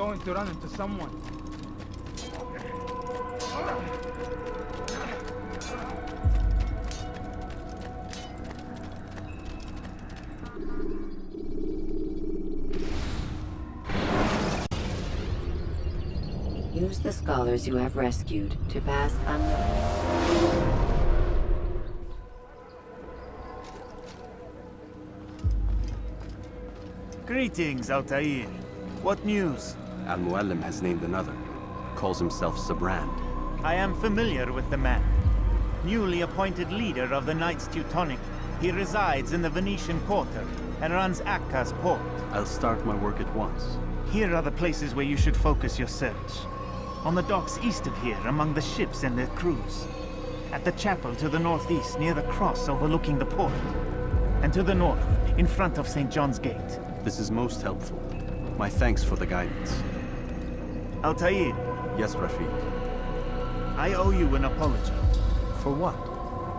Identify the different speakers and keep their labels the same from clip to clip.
Speaker 1: going to run into someone.
Speaker 2: Use the scholars you have rescued to pass unnoticed.
Speaker 3: Greetings, Altair. What news?
Speaker 4: Al-Muallim has named another. Calls himself Sibrand.
Speaker 3: I am familiar with the man. Newly appointed leader of the Knights Teutonic, he resides in the Venetian Quarter and runs Akka's port.
Speaker 4: I'll start my work at once.
Speaker 3: Here are the places where you should focus your search. On the docks east of here, among the ships and their crews. At the chapel to the northeast, near the cross overlooking the port. And to the north, in front of St. John's Gate.
Speaker 4: This is most helpful. My thanks for the guidance.
Speaker 3: Altair.
Speaker 4: Yes, Rafiq.
Speaker 3: I owe you an apology.
Speaker 4: For what?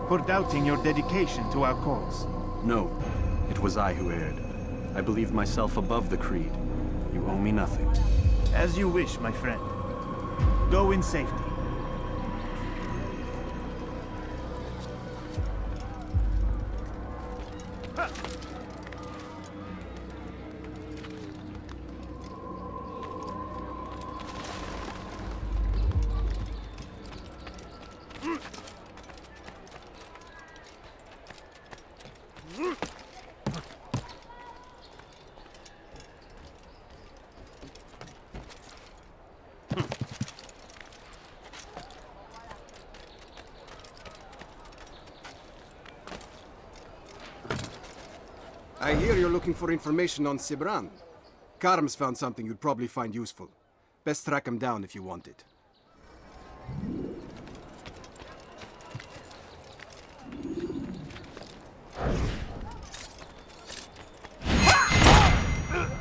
Speaker 3: For doubting your dedication to our cause.
Speaker 4: No, it was I who erred. I believed myself above the creed. You owe me nothing.
Speaker 3: As you wish, my friend. Go in safety.
Speaker 5: I hear you're looking for information on Sibrand. Karm's found something you'd probably find useful. Best track him down if you want it.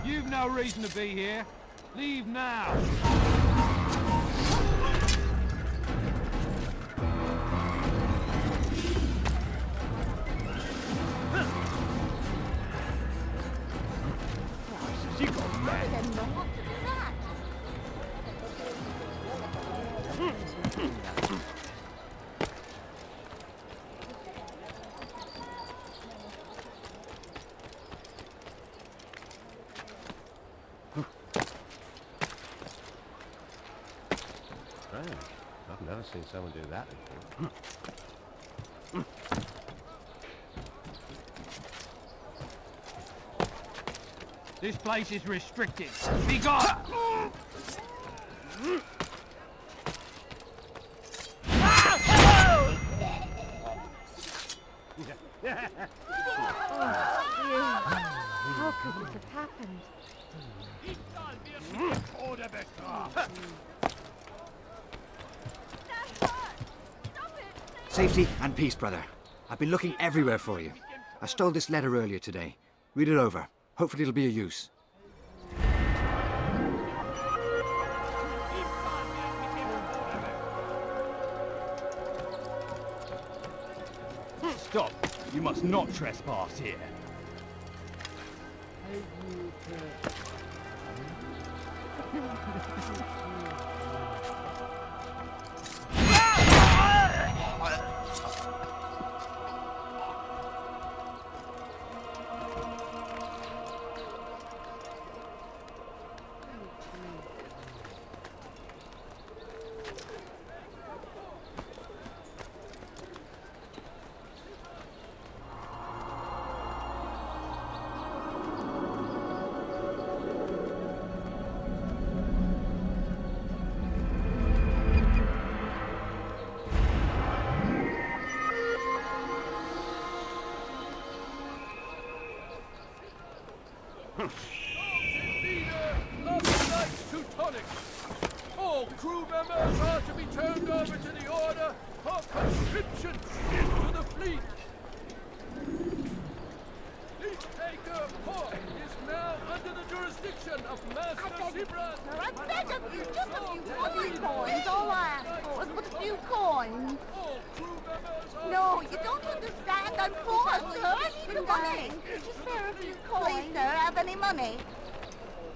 Speaker 6: You've no reason to be here. Leave now.
Speaker 7: I've never seen someone do that before.
Speaker 6: This place is restricted. Be gone!
Speaker 8: How could this have happened?
Speaker 9: Safety and peace, brother. I've been looking everywhere for you. I stole this letter earlier today. Read it over. Hopefully it'll be of use.
Speaker 6: Stop! You must not trespass here.
Speaker 10: Leader of the Knights Teutonic. All crew members are to be turned over to the Order for conscription into the fleet. Fleet-taker Port is now under the jurisdiction of Master Sibrand.
Speaker 8: I bet just a few money coins. All I asked for was but a few coins.
Speaker 10: All crew members are...
Speaker 8: No, you don't understand. I'm poor, sir. I need the money. Just spare a few coins. Please, sir, have any money?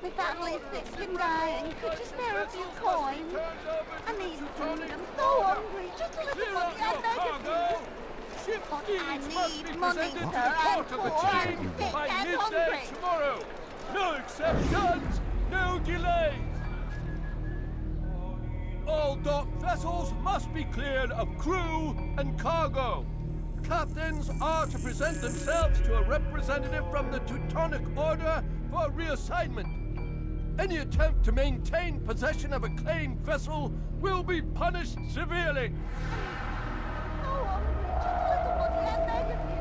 Speaker 8: My family's sick and dying. Could you spare a few coins? I need food. I'm so hungry. Just a little money, I beg of you. But I need money, sir. I'm poor, I'm sick
Speaker 10: by
Speaker 8: and
Speaker 10: midday
Speaker 8: hungry.
Speaker 10: tomorrow. No exceptions, no delays. All docked vessels must be cleared of crew and cargo. Captains are to present themselves to a representative from the Teutonic Order for reassignment. Any attempt to maintain possession of a claimed vessel will be punished severely.
Speaker 8: So hungry. Just a little money, I beg of you.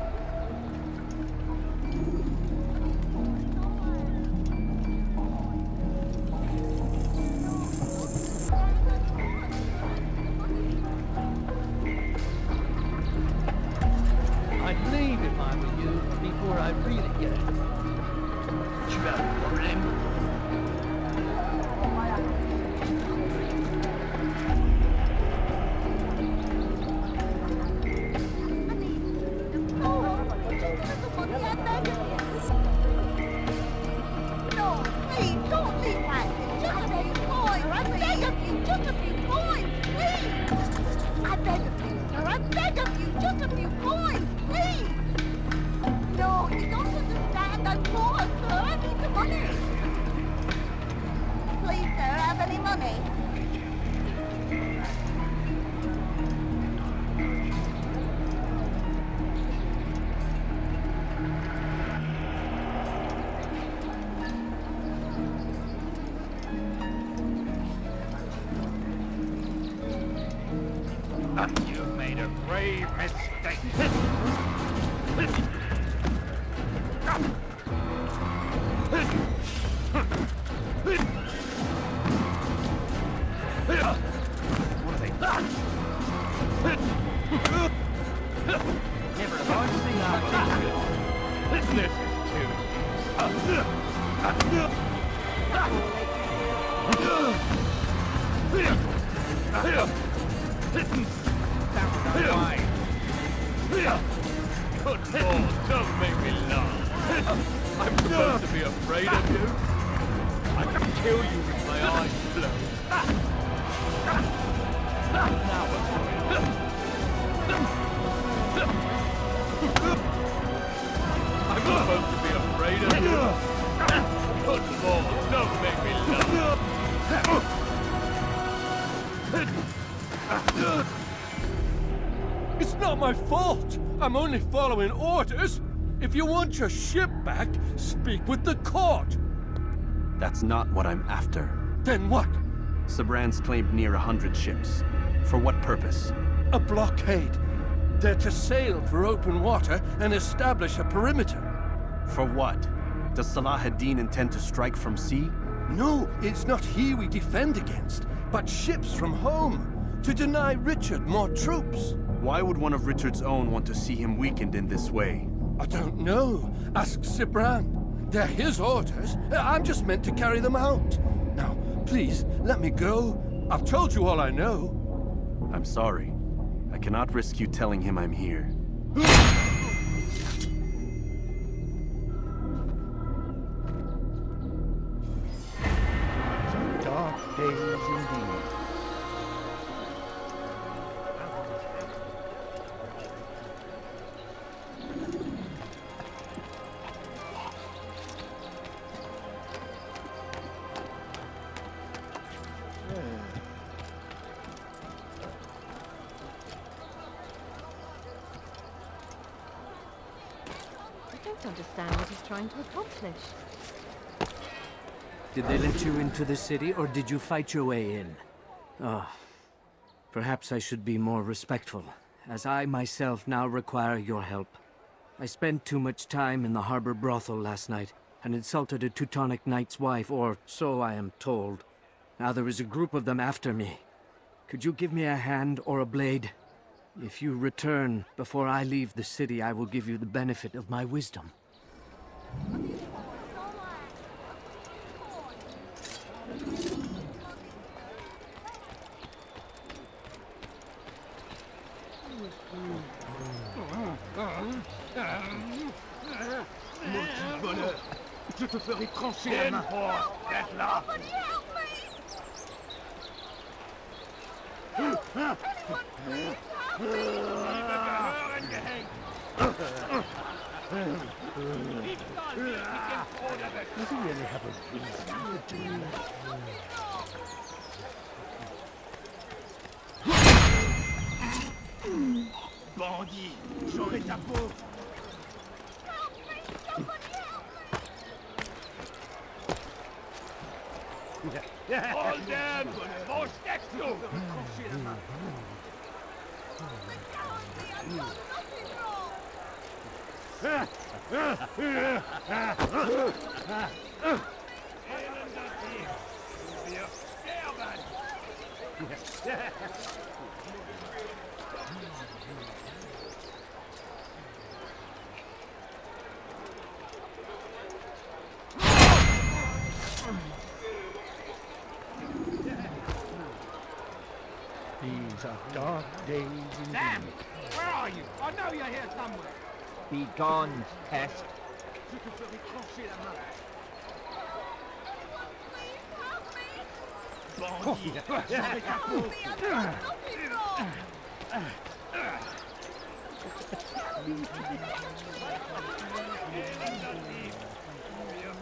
Speaker 6: I'd leave if I were you before I really get it. Tu as un problème?
Speaker 8: So hungry. Just a little money, I beg of you. No, please, don't leave like this. Just a few coins. I beg of you, just a few coins, please. I beg of you, sir. I beg of you, just a few coins, please. No, you don't understand. I'm poor, sir. I need the money. Please, sir, have any money?
Speaker 6: You've made a grave mistake. Never have I seen our This is Good Lord, don't make me laugh. I'm supposed to be afraid of you. I can kill you with my eyes closed. Now what's I'm supposed to be afraid of you. Good Lord, don't make me laugh. It's not my fault. I'm only following orders. If you want your ship back, speak with the court.
Speaker 4: That's not what I'm after.
Speaker 10: Then what?
Speaker 4: Sibrand's claimed near 100 ships. For what purpose?
Speaker 10: A blockade. They're to sail for open water and establish a perimeter.
Speaker 4: For what? Does Salah ad-Din intend to strike from sea?
Speaker 10: No, it's not he we defend against, but ships from home, to deny Richard more troops.
Speaker 4: Why would one of Richard's own want to see him weakened in this way?
Speaker 10: I don't know. Ask Sibrand. They're his orders. I'm just meant to carry them out. Now, please, let me go. I've told you all I know.
Speaker 4: I'm sorry. I cannot risk you telling him I'm here.
Speaker 6: Some dark days indeed.
Speaker 1: I don't understand what he's trying to accomplish.
Speaker 11: Did they let you into the city, or did you fight your way in? Oh, perhaps I should be more respectful, as I myself now require your help. I spent too much time in the harbor brothel last night, and insulted a Teutonic knight's wife, or so I am told. Now there is a group of them after me. Could you give me a hand or a blade? If you return before I leave the city, I will give you the benefit of my wisdom.
Speaker 3: te ferai trancher la main. Là.
Speaker 8: Somebody help me! Help! Anyone, please help me!
Speaker 7: Does he really have a reason to do that?
Speaker 3: Bandit, j'aurai ta peau.
Speaker 8: Help me! Somebody help me!
Speaker 3: Hold them! Mange d'action! Trancher la main.
Speaker 8: I've done nothing wrong!
Speaker 7: These are dark days indeed.
Speaker 3: Sam! Where are you? I know you're here somewhere.
Speaker 12: Be gone, pest.
Speaker 3: Je te ferai trancher la main. Bandit, j'aurai ta peau.
Speaker 8: I've done nothing wrong!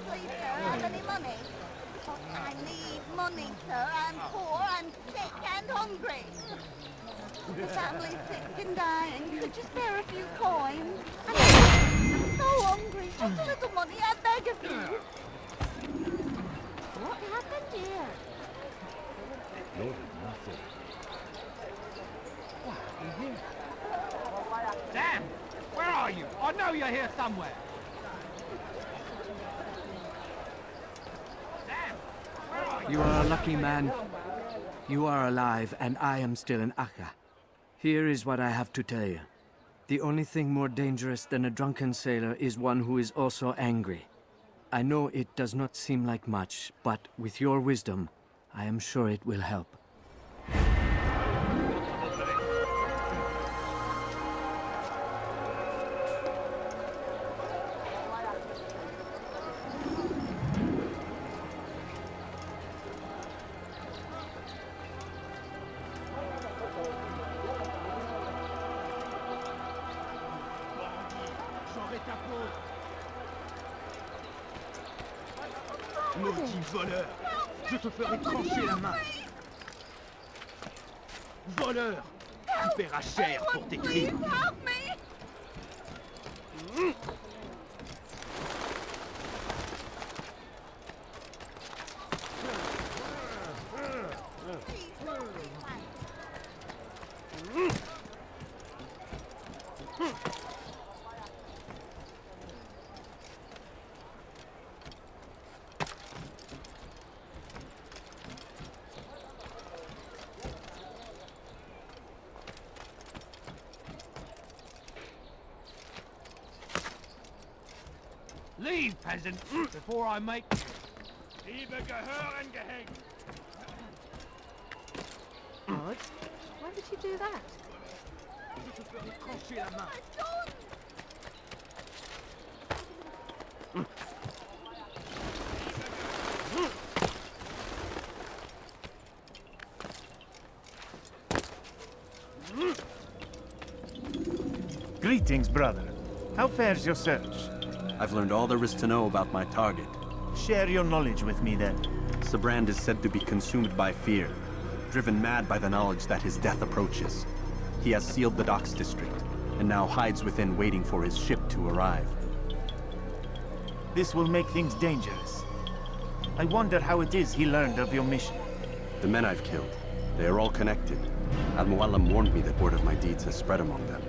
Speaker 8: Please, sir, have any money? I need money, sir. I'm poor, I'm sick and hungry. The family's sick and dying. Could you spare a few coins? I'm so hungry. Just a little money, I beg of you.
Speaker 1: What happened here?
Speaker 7: Lord, nothing.
Speaker 3: Sam! Where are you? I know you're here somewhere. Sam! Where are you?
Speaker 11: You are a lucky man. You are alive, and I am still in Akka. Here is what I have to tell you. The only thing more dangerous than a drunken sailor is one who is also angry. I know it does not seem like much, but with your wisdom, I am sure it will help.
Speaker 3: Maudit voleur! Je te ferai trancher la main! Voleur! Tu paieras cher pour tes crimes!
Speaker 8: Help me!
Speaker 3: Leave, peasant, before I make you. Evga Rtx.
Speaker 1: Odd. Why did you do that?
Speaker 3: Je te ferai trancher la main.
Speaker 13: Greetings, brother. How fares your search?
Speaker 4: I've learned all there is to know about my target.
Speaker 13: Share your knowledge with me, then.
Speaker 4: Sibrand is said to be consumed by fear, driven mad by the knowledge that his death approaches. He has sealed the docks district, and now hides within waiting for his ship to arrive.
Speaker 13: This will make things dangerous. I wonder how it is he learned of your mission.
Speaker 4: The men I've killed, they are all connected. Al-Muallim warned me that word of my deeds has spread among them.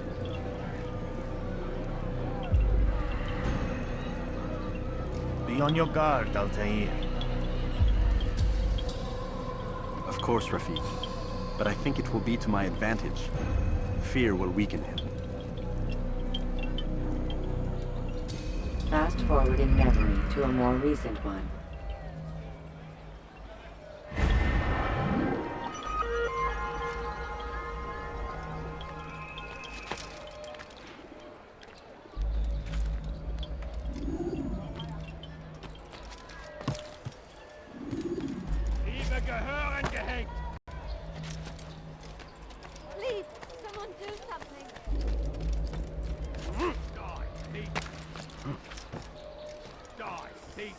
Speaker 13: Be on your guard, Altair.
Speaker 4: Of course, Rafiq. But I think it will be to my advantage. Fear will weaken him.
Speaker 2: Fast forward in memory to a more recent one.
Speaker 10: angehängt!
Speaker 8: Please, someone do something.
Speaker 10: Die, thief! Die, thief!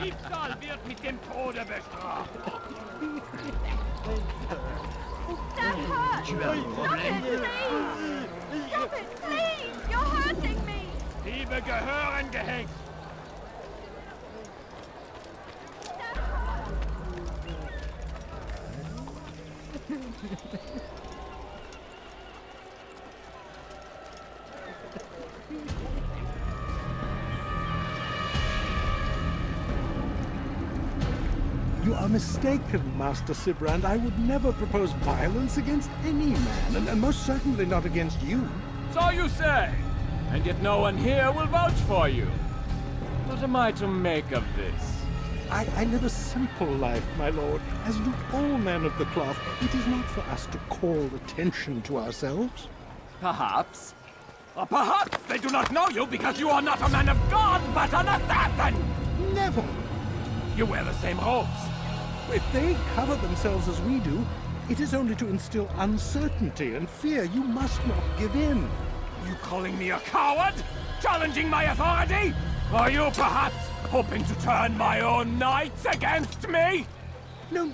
Speaker 10: Diebstahl wird mit dem Tode bestraft.
Speaker 8: That hurts! Stop it, please! Stop it, please! You're hurting me!
Speaker 10: Diebe gehören gehängt.
Speaker 7: You are mistaken, Master Sibrand. I would never propose violence against any man, and most certainly not against you.
Speaker 10: So you say, and yet no one here will vouch for you. What am I to make of this?
Speaker 7: I live a simple life, my lord. As do all men of the cloth, it is not for us to call attention to ourselves.
Speaker 10: Perhaps. Or perhaps they do not know you because you are not a man of God, but an assassin!
Speaker 7: Never!
Speaker 10: You wear the same robes.
Speaker 7: If they cover themselves as we do, it is only to instill uncertainty and fear. You must not give in.
Speaker 10: You calling me a coward? Challenging my authority? Are you perhaps hoping to turn my own knights against me?
Speaker 7: No.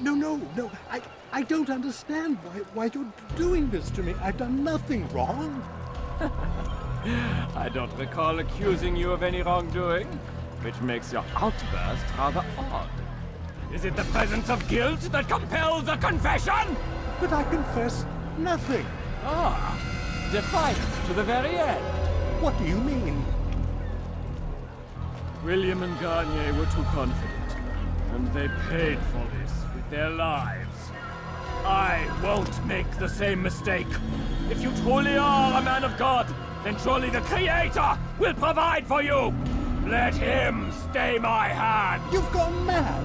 Speaker 7: I don't understand why you're doing this to me. I've done nothing wrong.
Speaker 10: I don't recall accusing you of any wrongdoing, which makes your outburst rather odd. Is it the presence of guilt that compels a confession?
Speaker 7: But I confess nothing.
Speaker 10: Ah, defiant to the very end.
Speaker 7: What do you mean?
Speaker 10: William and Garnier were too confident, and they paid for this with their lives. I won't make the same mistake. If you truly are a man of God, then surely the Creator will provide for you. Let him stay my hand.
Speaker 7: You've gone mad.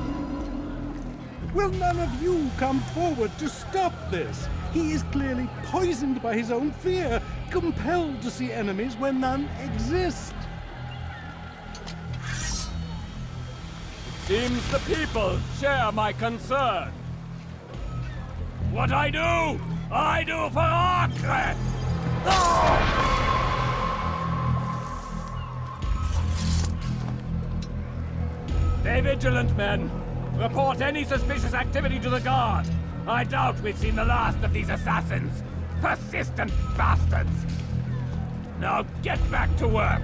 Speaker 7: Will none of you come forward to stop this? He is clearly poisoned by his own fear, compelled to see enemies where none exist.
Speaker 10: Seems the people share my concern. What I do for Acre! Stay vigilant, men. Report any suspicious activity to the guard. I doubt we've seen the last of these assassins. Persistent bastards. Now get back to work.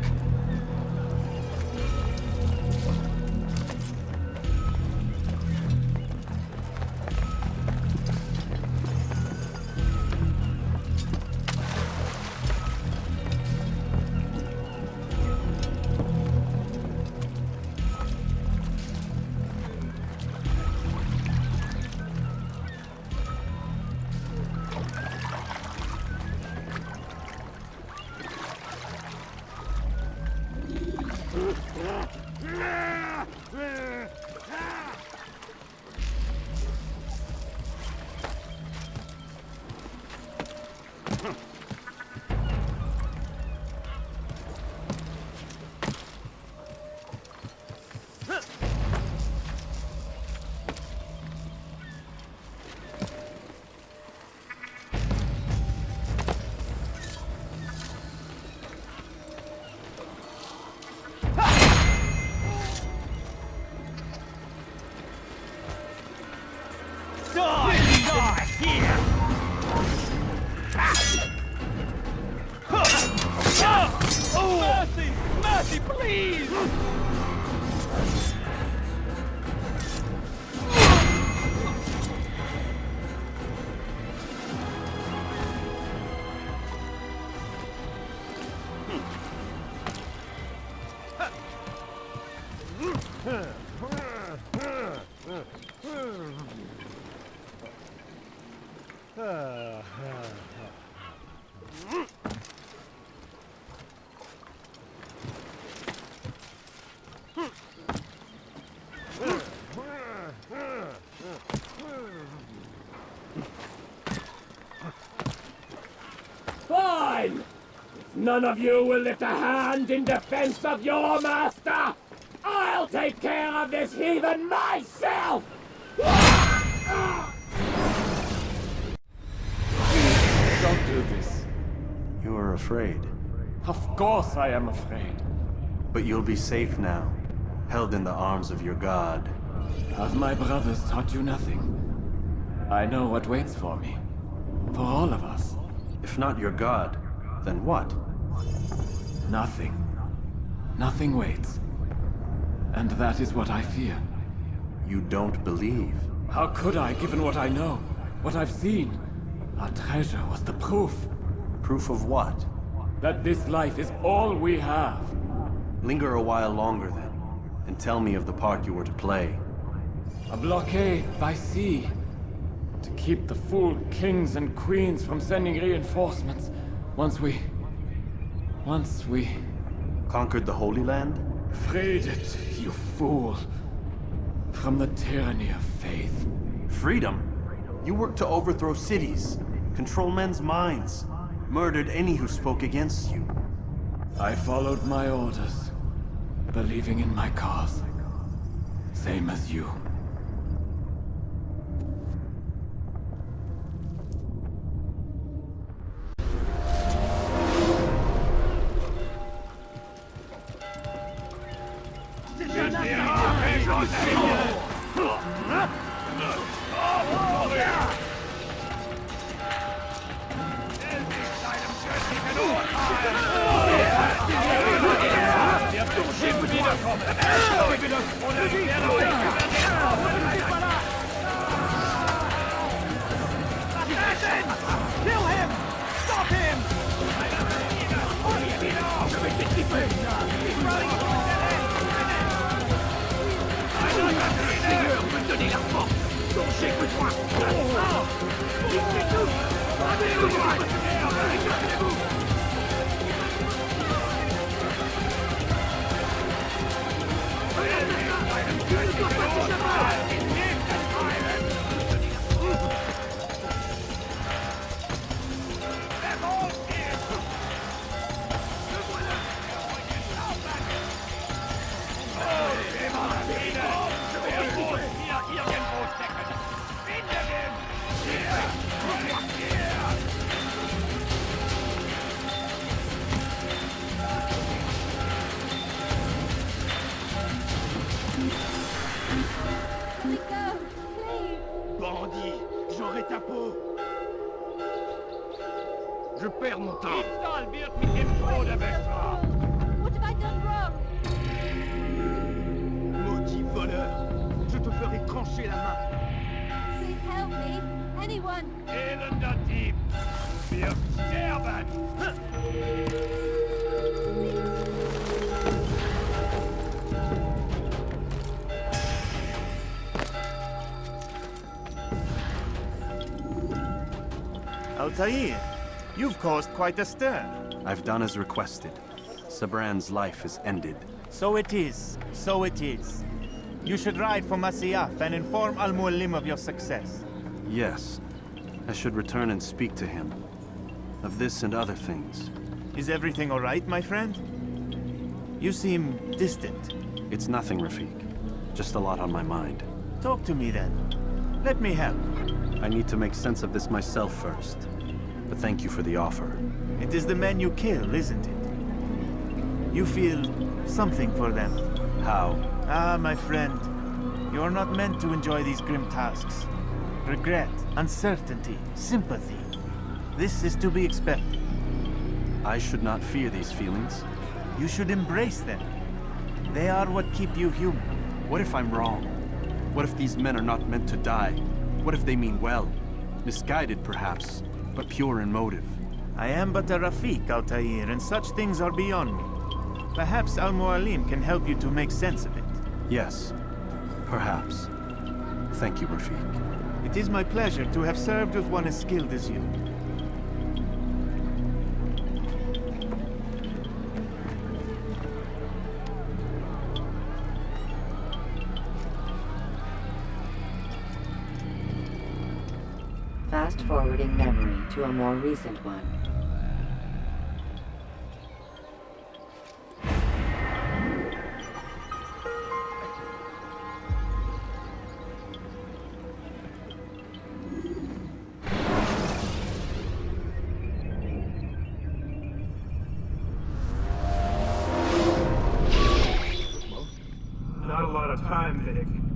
Speaker 10: Mercy, please!
Speaker 14: none of you will lift a hand in defense of your master, I'll take care of this heathen myself! Don't do this.
Speaker 4: You are afraid.
Speaker 14: Of course I am afraid.
Speaker 4: But you'll be safe now, held in the arms of your god.
Speaker 14: Have my brothers taught you nothing? I know what waits for me. For all of us.
Speaker 4: If not your god, then what?
Speaker 14: Nothing. Nothing waits. And that is what I fear.
Speaker 4: You don't believe?
Speaker 14: How could I, given what I know? What I've seen? Our treasure was the proof.
Speaker 4: Proof of what?
Speaker 14: That this life is all we have.
Speaker 4: Linger a while longer then, and tell me of the part you were to play.
Speaker 14: A blockade by sea. To keep the fool kings and queens from sending reinforcements. Once we...
Speaker 4: Conquered the Holy Land?
Speaker 14: Freed it, you fool. From the tyranny of faith.
Speaker 4: Freedom? You worked to overthrow cities, control men's minds, murdered any who spoke against you.
Speaker 14: I followed my orders, believing in my cause. Same as you.
Speaker 8: Je perds mon temps. What have I done wrong?
Speaker 10: Maudit voleur, je te ferai trancher la main.
Speaker 8: Please help me. Anyone.
Speaker 10: Elender Dieb, wir sterben.
Speaker 3: Altair, you've caused quite a stir.
Speaker 4: I've done as requested. Sibrand's life is ended.
Speaker 3: So it is. So it is. You should ride for Masyaf and inform Al-Mualim of your success.
Speaker 4: Yes. I should return and speak to him. Of this and other things.
Speaker 3: Is everything all right, my friend? You seem distant.
Speaker 4: It's nothing, Rafik. Just a lot on my mind.
Speaker 3: Talk to me then. Let me help.
Speaker 4: I need to make sense of this myself first. But thank you for the offer.
Speaker 3: It is the men you kill, isn't it? You feel something for them.
Speaker 4: How?
Speaker 3: Ah, my friend. You are not meant to enjoy these grim tasks. Regret, uncertainty, sympathy. This is to be expected.
Speaker 4: I should not fear these feelings.
Speaker 3: You should embrace them. They are what keep you human.
Speaker 4: What if I'm wrong? What if these men are not meant to die? What if they mean well? Misguided, perhaps, but pure in motive.
Speaker 3: I am but a Rafik, Altair, and such things are beyond me. Perhaps Al-Mualim can help you to make sense of it.
Speaker 4: Yes, perhaps. Thank you, Rafik.
Speaker 3: It is my pleasure to have served with one as skilled as you.
Speaker 2: Fast-forwarding memory to a more recent one.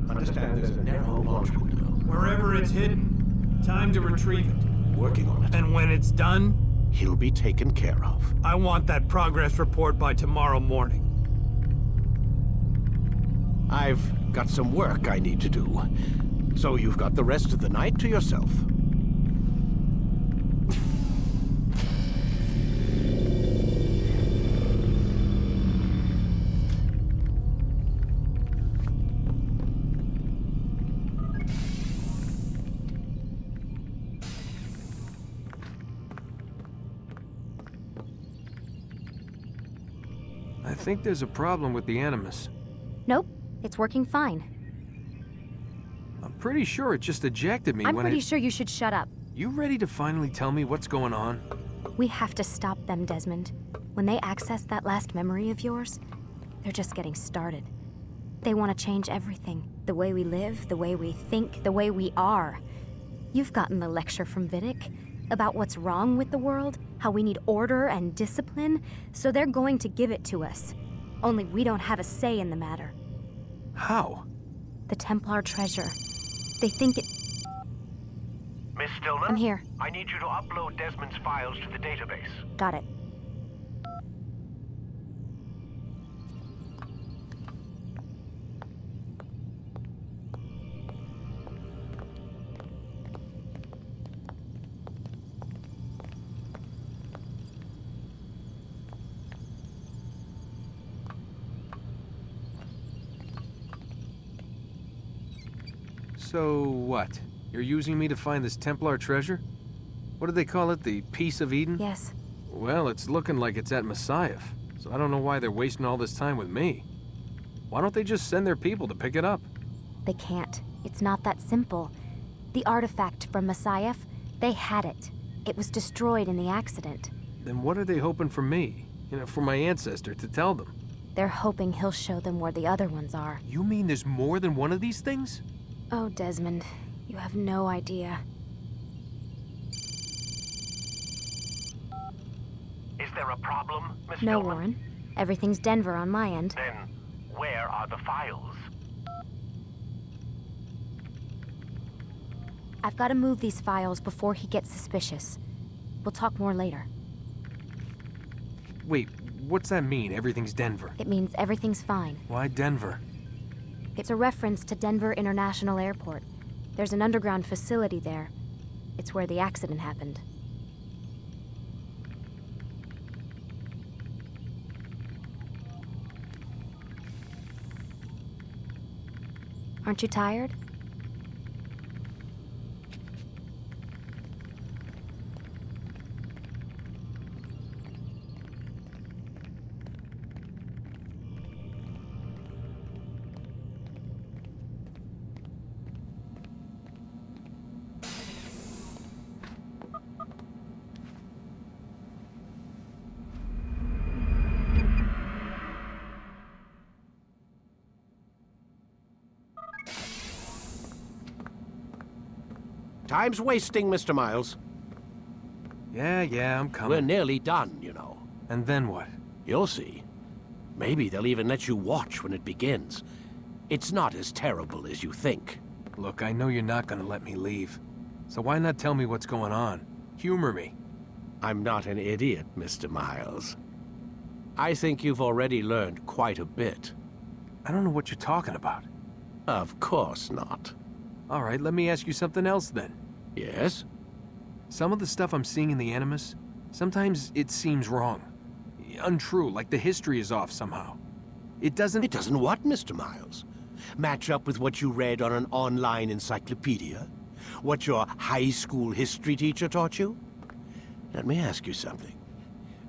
Speaker 15: Understand there's a narrow launch window. Wherever it's hidden, time to retrieve it.
Speaker 10: Working on it.
Speaker 15: And when it's done,
Speaker 10: He'll be taken care of.
Speaker 15: I want that progress report by tomorrow morning.
Speaker 10: I've got some work I need to do. So you've got the rest of the night to yourself.
Speaker 6: I think there's a problem with the Animus.
Speaker 16: Nope, it's working fine.
Speaker 6: I'm pretty sure it just ejected me
Speaker 16: I'm
Speaker 6: when
Speaker 16: pretty sure you should shut up.
Speaker 6: You ready to finally tell me what's going on?
Speaker 16: We have to stop them, Desmond. When they access that last memory of yours, they're just getting started. They want to change everything. The way we live, the way we think, the way we are. You've gotten the lecture from Vidic about what's wrong with the world, how we need order and discipline, so they're going to give it to us. Only we don't have a say in the matter.
Speaker 6: How?
Speaker 16: The Templar treasure. They think it...
Speaker 17: Miss Stillman?
Speaker 16: I'm here.
Speaker 17: I need you to upload Desmond's files to the database.
Speaker 16: Got it.
Speaker 6: So what? You're using me to find this Templar treasure? What do they call it? The Piece of Eden?
Speaker 16: Yes.
Speaker 6: Well, it's looking like it's at Messiah, so I don't know why they're wasting all this time with me. Why don't they just send their people to pick it up?
Speaker 16: They can't. It's not that simple. The artifact from Messiah, they had it. It was destroyed in the accident.
Speaker 6: Then what are they hoping for me? You know, for my ancestor to tell them?
Speaker 16: They're hoping he'll show them where the other ones are.
Speaker 6: You mean there's more than one of these things?
Speaker 16: Oh, Desmond, you have no idea.
Speaker 17: Is there a problem, Miss
Speaker 16: No,
Speaker 17: Stillman?
Speaker 16: Warren. Everything's Denver on my end.
Speaker 17: Then, where are the files?
Speaker 16: I've got to move these files before he gets suspicious. We'll talk more later.
Speaker 6: Wait, what's that mean, everything's Denver?
Speaker 16: It means everything's fine.
Speaker 6: Why Denver?
Speaker 16: It's a reference to Denver International Airport. There's an underground facility there. It's where the accident happened. Aren't you tired?
Speaker 10: Time's wasting, Mr. Miles.
Speaker 6: Yeah, I'm coming.
Speaker 10: We're nearly done, you know.
Speaker 6: And then what?
Speaker 10: You'll see. Maybe they'll even let you watch when it begins. It's not as terrible as you think.
Speaker 6: Look, I know you're not gonna let me leave. So why not tell me what's going on? Humor me.
Speaker 10: I'm not an idiot, Mr. Miles. I think you've already learned quite a bit.
Speaker 6: I don't know what you're talking about.
Speaker 10: Of course not.
Speaker 6: All right, let me ask you something else then.
Speaker 10: Yes?
Speaker 6: Some of the stuff I'm seeing in the Animus, sometimes it seems wrong. Untrue, like the history is off somehow. It doesn't...
Speaker 10: It doesn't what, Mr. Miles? Match up with what you read on an online encyclopedia? What your high school history teacher taught you? Let me ask you something.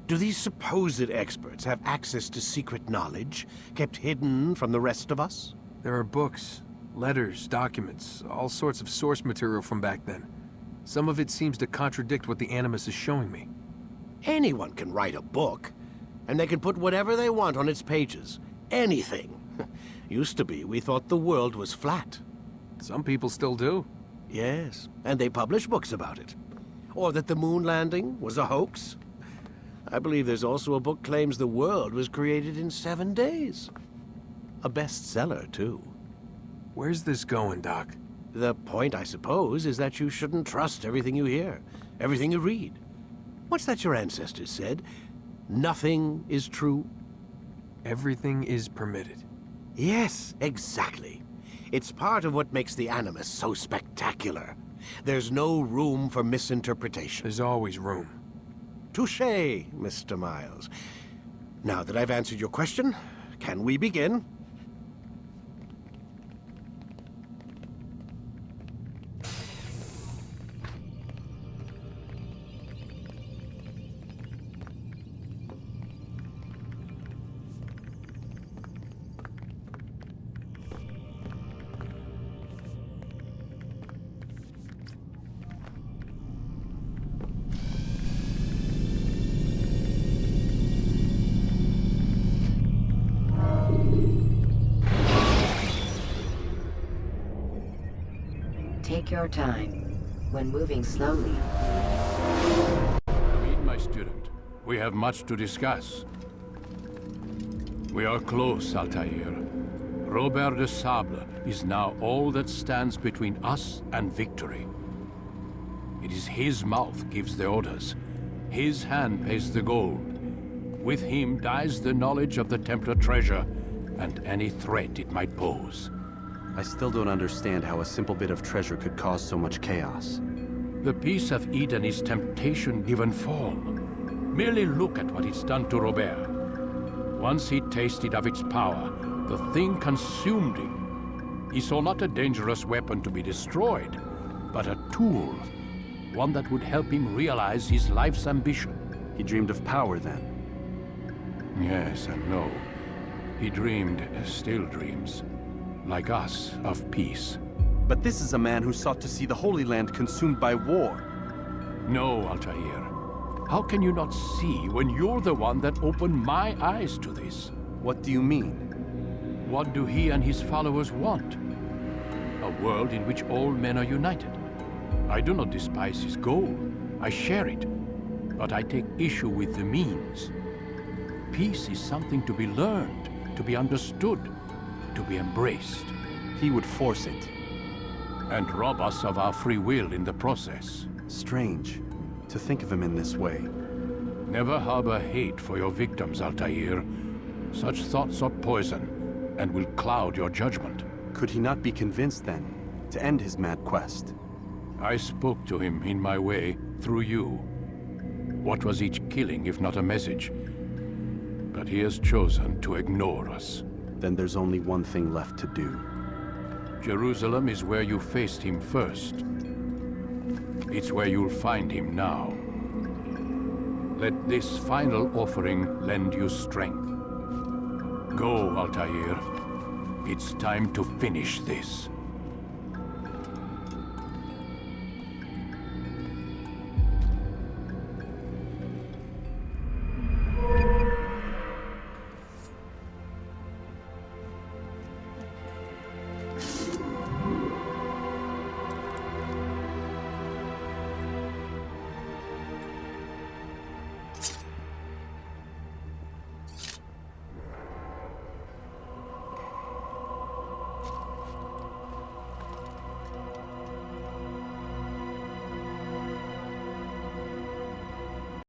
Speaker 10: Do these supposed experts have access to secret knowledge kept hidden from the rest of us?
Speaker 6: There are books, letters, documents, all sorts of source material from back then. Some of it seems to contradict what the Animus is showing me.
Speaker 10: Anyone can write a book, and they can put whatever they want on its pages. Anything. Used to be, we thought the world was flat.
Speaker 6: Some people still do.
Speaker 10: Yes, and they publish books about it. Or that the moon landing was a hoax. I believe there's also a book claims the world was created in 7 days. A bestseller, too.
Speaker 18: Where's this going, Doc?
Speaker 19: The point, I suppose, is that you shouldn't trust everything you hear, everything you read. What's that your ancestors said? Nothing is true?
Speaker 18: Everything is permitted.
Speaker 19: Yes, exactly. It's part of what makes the Animus so spectacular. There's no room for misinterpretation.
Speaker 18: There's always room.
Speaker 19: Touché, Mr. Miles. Now that I've answered your question, can we begin?
Speaker 2: Take your time. When moving slowly.
Speaker 10: Meet my student. We have much to discuss. We are close, Altair. Robert de Sable is now all that stands between us and victory. It is his mouth gives the orders. His hand pays the gold. With him dies the knowledge of the Templar treasure and any threat it might pose.
Speaker 4: I still don't understand how a simple bit of treasure could cause so much chaos.
Speaker 10: The peace of Eden is temptation given form. Merely look at what it's done to Robert. Once he tasted of its power, the thing consumed him. He saw not a dangerous weapon to be destroyed, but a tool. One that would help him realize his life's ambition.
Speaker 4: He dreamed of power then?
Speaker 10: Yes and no. He dreamed, still dreams. Like us, of peace.
Speaker 4: But this is a man who sought to see the Holy Land consumed by war.
Speaker 10: No, Altair. How can you not see when you're the one that opened my eyes to this?
Speaker 4: What do you mean?
Speaker 10: What do he and his followers want? A world in which all men are united. I do not despise his goal. I share it. But I take issue with the means. Peace is something to be learned, to be understood, to be embraced.
Speaker 4: He would force it.
Speaker 10: And rob us of our free will in the process.
Speaker 4: Strange, to think of him in this way.
Speaker 10: Never harbor hate for your victims, Altair. Such thoughts are poison, and will cloud your judgment.
Speaker 4: Could he not be convinced, then, to end his mad quest?
Speaker 10: I spoke to him in my way, through you. What was each killing if not a message? But he has chosen to ignore us.
Speaker 4: Then there's only one thing left to do.
Speaker 10: Jerusalem is where you faced him first. It's where you'll find him now. Let this final offering lend you strength. Go, Altair. It's time to finish this.